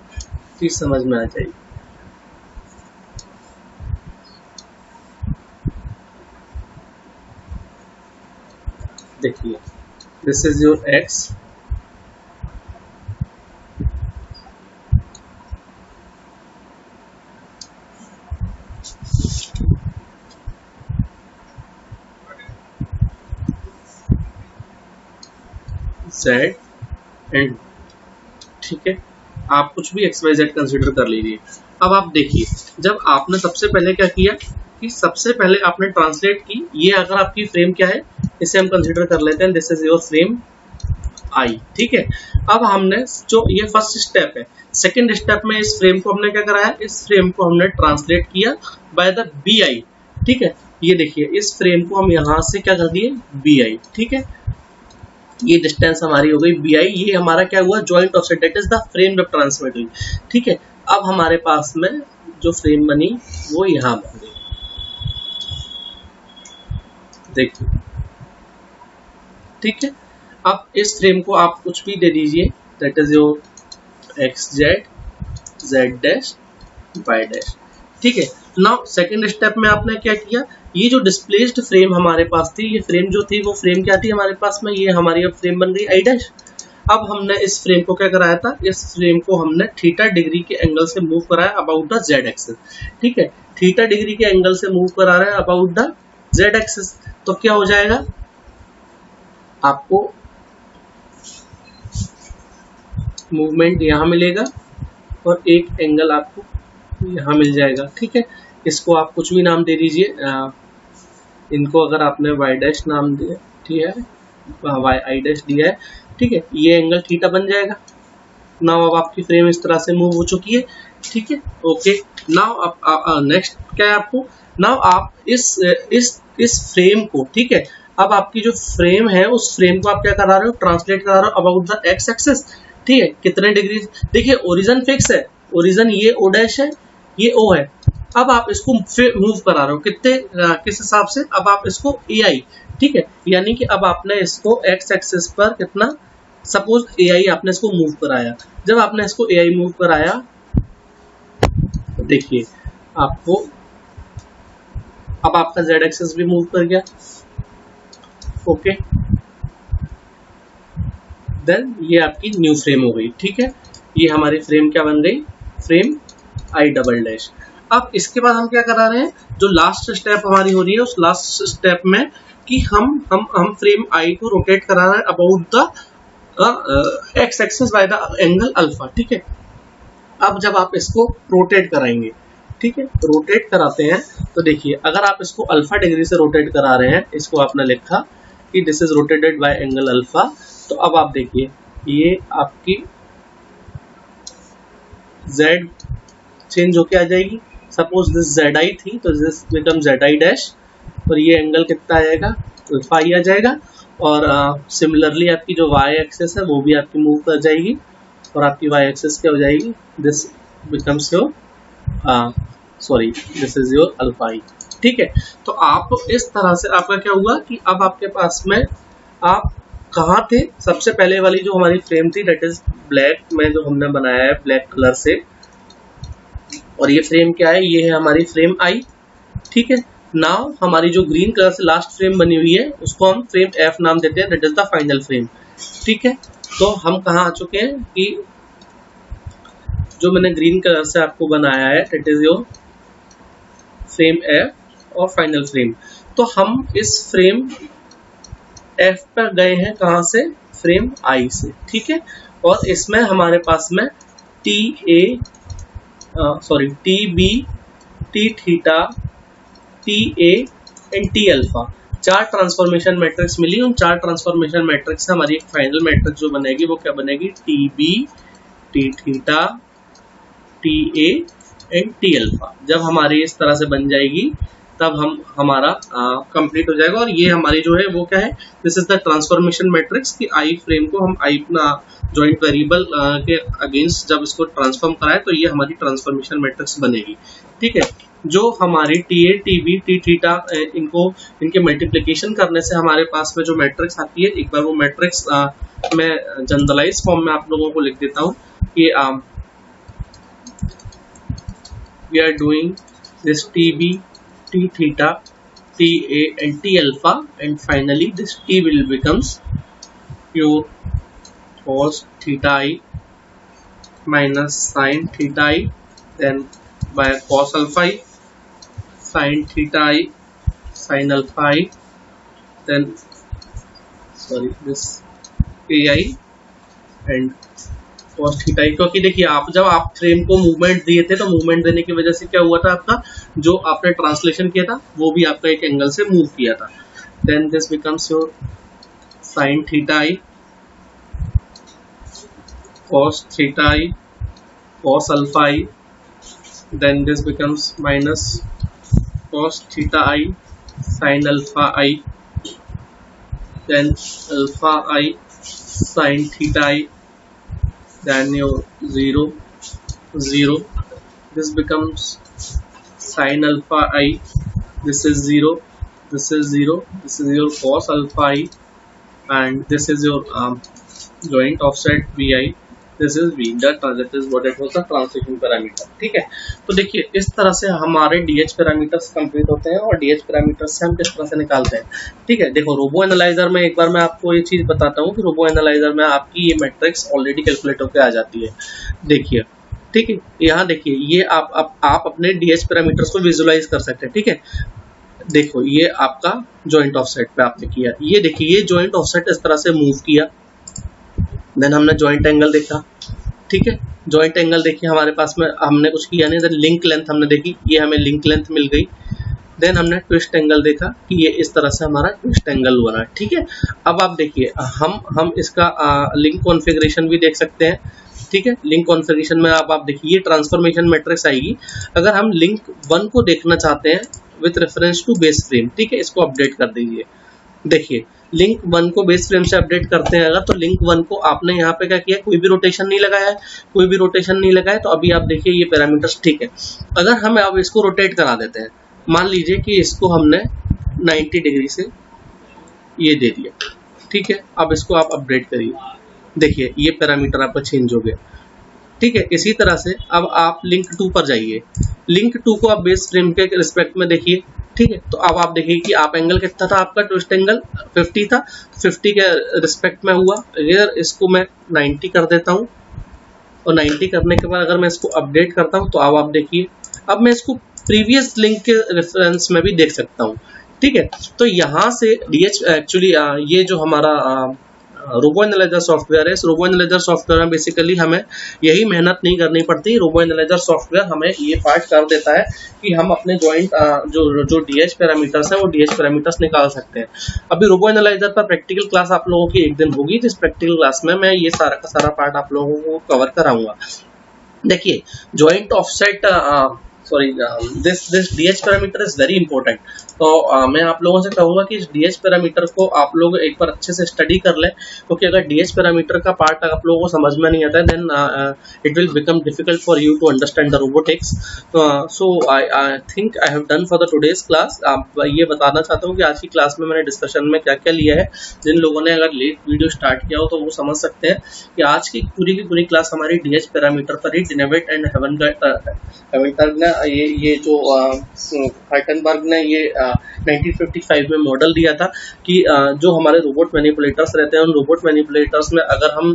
चीज समझ में आ जाएगी। देखिए this is your x, Z and, ठीक है, आप कुछ भी एक्स वाई जेड कंसिडर कर लीजिए। अब आप देखिए, जब आपने सबसे पहले क्या किया कि सबसे पहले आपने ट्रांसलेट की, ये अगर आपकी फ्रेम क्या है इसे हम कंसिडर कर लेते हैं, this is your frame i. ठीक है, अब हमने जो ये फर्स्ट स्टेप है, सेकंड स्टेप में इस फ्रेम को हमने क्या कराया, इस फ्रेम को हमने ट्रांसलेट किया बाय द बी आई। ठीक है, ये देखिए इस फ्रेम को हम यहां से क्या कर दिए, बी आई। ठीक है, ये डिस्टेंस हमारी हो गई बी आई, ये हमारा क्या हुआ, joint offset, that is the frame web transmit हुई। ठीक है, अब हमारे पास में जो फ्रेम बनी वो यहां बन गई, देखिए। ठीक है, अब इस फ्रेम को आप कुछ भी दे दीजिए, that is your x z, z dash, y dash. ठीक है, नाउ सेकंड स्टेप में आपने क्या किया, ये जो डिस्प्लेस्ड फ्रेम हमारे पास थी, ये फ्रेम जो थी वो फ्रेम क्या थी हमारे पास में, ये हमारी अब फ्रेम बन गई आई डैश। अब हमने इस फ्रेम को क्या कराया था, इस फ्रेम को हमने थीटा डिग्री के एंगल से मूव कराया अबाउट द जेड एक्सिस। ठीक है, थीटा डिग्री के एंगल से मूव करा रहे हैं अबाउट द जेड एक्सिस, तो क्या हो जाएगा, आपको मूवमेंट यहां मिलेगा और एक एंगल आपको यहां मिल जाएगा। ठीक है, इसको आप कुछ भी नाम दे दीजिए, इनको अगर आपने वाई डैश नाम दिया है, वाई आई डैश दिया है, ठीक है, ये एंगल थीटा बन जाएगा। नाउ अब आपकी फ्रेम इस तरह से मूव हो चुकी है। ठीक है, ओके, नाउ अब नेक्स्ट क्या है आपको, नाउ आप इस फ्रेम को, ठीक है, अब आपकी जो फ्रेम है उस फ्रेम को आप क्या करा रहे हो, ट्रांसलेट करा रहे हो अबाउट द एक्स एक्सिस। ठीक है, कितने डिग्री, देखिए ओरिजिन फिक्स है, ओरिजिन ये ओ डैश है, ये ओ है। अब आप इसको मूव करा रहे हो कितने, किस हिसाब से, अब आप इसको ए आई, ठीक है, यानी कि अब आपने इसको एक्स एक्सिस पर कितना, सपोज ए आई आपने इसको मूव कराया। जब आपने इसको ए आई मूव कराया, देखिए आपको अब आपका जेड एक्सिस भी मूव कर गया। ओके, देन ये आपकी न्यू फ्रेम हो गई। ठीक है, ये हमारी फ्रेम क्या बन गई, फ्रेम आई डबल डैश। अब इसके बाद हम क्या करा रहे हैं, जो लास्ट स्टेप हमारी हो रही है उस लास्ट स्टेप में कि हम फ्रेम आई को रोटेट करा रहे हैं about the x axis by the angle alpha. ठीक है, अब जब आप इसको रोटेट कराएंगे, ठीक है, रोटेट कराते हैं तो देखिए अगर आप इसको अल्फा डिग्री से रोटेट करा रहे हैं, इसको आपने लिखा कि this is rotated bye angle alpha, तो अब आप देखिए ये आपकी z चेंज होके आ जाएगी। सपोज दिस जेड आई थी तो this become Z I dash, और ये एंगल कितना आएगा, अल्फा आ जाएगा। और सिमिलरली आपकी जो y एक्सिस है वो भी आपकी मूव कर जाएगी, और आपकी y एक्सिस क्या हो जाएगी, this becomes your sorry this is your alpha I. ठीक है, तो आप इस तरह से आपका क्या हुआ कि अब आपके पास में आप कहाँ थे, सबसे पहले वाली जो हमारी फ्रेम थी दैट इज ब्लैक में जो हमने बनाया है ब्लैक कलर से, और ये फ्रेम क्या है, ये है हमारी फ्रेम आई। ठीक है, नाउ हमारी जो ग्रीन कलर से लास्ट फ्रेम बनी हुई है उसको हम फ्रेम एफ नाम देते हैं, that is the final frame. ठीक है, तो हम कहाँ आ चुके हैं कि जो मैंने ग्रीन कलर से आपको बनाया है that is your frame F और फाइनल फ्रेम। तो हम इस फ्रेम एफ पर गए हैं कहाँ से, फ्रेम आई से। ठीक है, और इसमें हमारे पास में T B, T theta, T A and T alpha, 4 transformation matrix मिली। उन 4 ट्रांसफॉर्मेशन मैट्रिक्स से हमारी एक फाइनल मैट्रिक्स जो बनेगी वो क्या बनेगी, t B, T theta, T A and T alpha. जब हमारी इस तरह से बन जाएगी तब हमारा कंप्लीट हो जाएगा। और ये हमारी जो है वो क्या है, this is the transformation matrix कि आई फ्रेम को हम आई जॉइंट वेरिएबल के अगेंस्ट जब इसको ट्रांसफॉर्म कराए तो ये हमारी ट्रांसफॉर्मेशन मैट्रिक्स बनेगी। ठीक है, जो हमारी t a t B T theta इनके मल्टीप्लिकेशन करने से हमारे पास में जो मैट्रिक्स आती है, एक बार वो मैट्रिक्स मैं जनरलाइज फॉर्म में आप लोगों को लिख देता हूँ कि we are doing this TB, T theta, TA and T alpha, and finally this T will becomes your cos theta I minus sin theta I, then by cos alpha I, sin theta I, sin alpha I, then this AI and cos theta I. क्योंकि देखिए आप जब आप frame को movement दिए थे तो movement देने की वजह से क्या हुआ था, आपका जो आपने ट्रांसलेशन किया था वो भी आपका एक एंगल से मूव किया था। Then this becomes your sine theta i, cos theta i, cos alpha i, then this becomes minus cos theta i, sine alpha i, then alpha i, sine theta i, then your 0 0, this becomes sin alpha I, this is 0, this is 0, this is your cos alpha I, and this is your joint offset vi, this is v, that is what it was the translation parameter। ठीक है, तो देखिए इस तरह से हमारे DH parameters complete होते हैं और DH पैरामीटर्स से हम किस तरह से निकालते हैं। ठीक है, देखो रोबो एनालाइजर में एक बार मैं आपको ये चीज बताता हूँ कि रोबो एनालाइजर में आपकी ये मैट्रिक्स ऑलरेडी कैलकुलेट होकर आ जाती है। देखिए, ठीक है, यहाँ देखिए ये आप अपने DH पैरामीटर्स को विजुअलाइज कर सकते हैं। ठीक है, देखो ये आपका जॉइंट ऑफसेट पे आपने किया, ये देखिए ये जॉइंट ऑफसेट इस तरह से मूव किया, देन हमने जॉइंट एंगल देखा। ठीक है, जॉइंट एंगल देखिए हमारे पास में हमने कुछ किया नहीं, देन लिंक लेंथ हमने देखी, ये हमें लिंक लेंथ मिल गई। देन हमने ट्विस्ट एंगल देखा कि ये इस तरह से हमारा ट्विस्ट एंगल बना। ठीक है, अब आप देखिए हम इसका लिंक कॉन्फ़िगरेशन भी देख सकते हैं। ठीक है, लिंक कॉन्फ़िगरेशन में आप देखिए ये ट्रांसफॉर्मेशन मैट्रिक्स आएगी। अगर हम लिंक 1 को देखना चाहते हैं with reference to base frame, ठीक है, इसको अपडेट कर दीजिए। देखिए लिंक 1 को बेस फ्रेम से अपडेट करते हैं अगर, तो लिंक 1 को आपने यहाँ पे क्या किया, कोई भी रोटेशन नहीं लगाया है, कोई भी रोटेशन नहीं लगाया, तो अभी आप देखिए ये पैरामीटर्स ठीक है। अगर हम अब इसको रोटेट करा देते हैं, मान लीजिए कि इसको हमने 90 डिग्री से ये दे दिया। ठीक है, अब इसको आप अपडेट करिए, देखिए ये पैरामीटर आपका चेंज हो गया। ठीक है, इसी तरह से अब आप लिंक 2 पर जाइए, लिंक 2 को आप बेस फ्रेम के रिस्पेक्ट में देखिए। ठीक है, तो अब आप देखिए कि आप एंगल कितना था, आपका ट्विस्ट एंगल 50 था, 50 के रिस्पेक्ट में हुआ। अगर इसको मैं 90 कर देता हूँ और 90 करने के बाद अगर मैं इसको अपडेट करता हूँ तो अब आप देखिए, अब मैं इसको प्रीवियस लिंक के रेफरेंस में भी देख सकता हूँ। ठीक है, तो यहाँ से DH एक्चुअली ये जो हमारा रोबो एनालाइजर सॉफ्टवेयर है, इस रोबो एनालाइजर सॉफ्टवेयर में बेसिकली हमें यही मेहनत नहीं करनी पड़ती। रोबो एनालाइजर सॉफ्टवेयर हमें ये पार्ट कर देता है कि हम अपने जॉइंट जो DH पैरामीटर्स है वो DH पैरामीटर्स निकाल सकते हैं। अभी रोबो एनालाइजर पर प्रैक्टिकल क्लास आप लोगों की एक दिन होगी, जिस प्रैक्टिकल क्लास में मैं ये सारा का सारा पार्ट आप लोगों को कवर कराऊंगा। देखिए joint offset this DH parameter is very important. तो मैं आप लोगों से कहूँगा कि इस DH पैरामीटर को आप लोग एक बार अच्छे से स्टडी कर लें, क्योंकि अगर DH पैरामीटर का पार्ट आप लोगों को समझ में नहीं आता है then it will become difficult for you to understand the robotics. So I think I have done for the today's class. आप ये बताना चाहता हूँ कि आज की क्लास में मैंने डिस्कशन में क्या क्या लिया है। जिन लोगों ने अगर लेट वीडियो स्टार्ट किया हो तो वो समझ सकते हैं कि आज की पूरी क्लास हमारी DH पैरामीटर पर ही डिनेवेट एंड हेवनबर्ग ने ये जो हाइटनबर्ग ने ये 1955 में मॉडल दिया था कि जो हमारे रोबोट मैनिपुलेटर्स रहते हैं उन रोबोट मैनिपुलेटर्स में अगर हम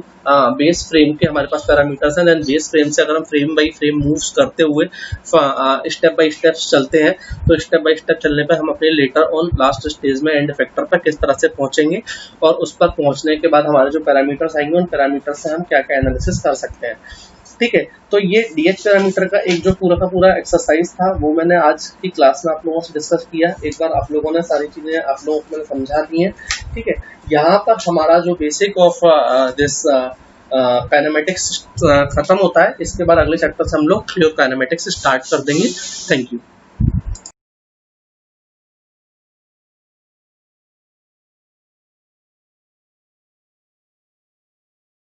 बेस फ्रेम के हमारे पास पैरामीटर्स हैं, देन बेस फ्रेम से अगर हम फ्रेम बाई फ्रेम मूव्स करते हुए स्टेप बाय स्टेप चलते हैं, तो स्टेप बाय स्टेप चलने पर हम अपने लेटर ऑन लास्ट स्टेज में एंड इफेक्टर पर किस तरह से पहुंचेंगे और उस पर पहुंचने के बाद हमारे जो पैरामीटर्स आएंगे उन पैरामीटर्स से हम क्या क्या एनालिसिस कर सकते हैं। ठीक है, तो ये DH पैरामीटर का एक जो पूरा का पूरा एक्सरसाइज था वो मैंने आज की क्लास में आप लोगों से डिस्कस किया। एक बार आप लोगों ने सारी चीजें आप लोगों को मैंने समझा दी हैं। ठीक है, यहाँ पर हमारा जो बेसिक ऑफ दिस काइनेमेटिक्स खत्म होता है। इसके बाद अगले चैप्टर से हम लोग फ्लो काइनेमेटिक्स स्टार्ट कर देंगे। Thank you.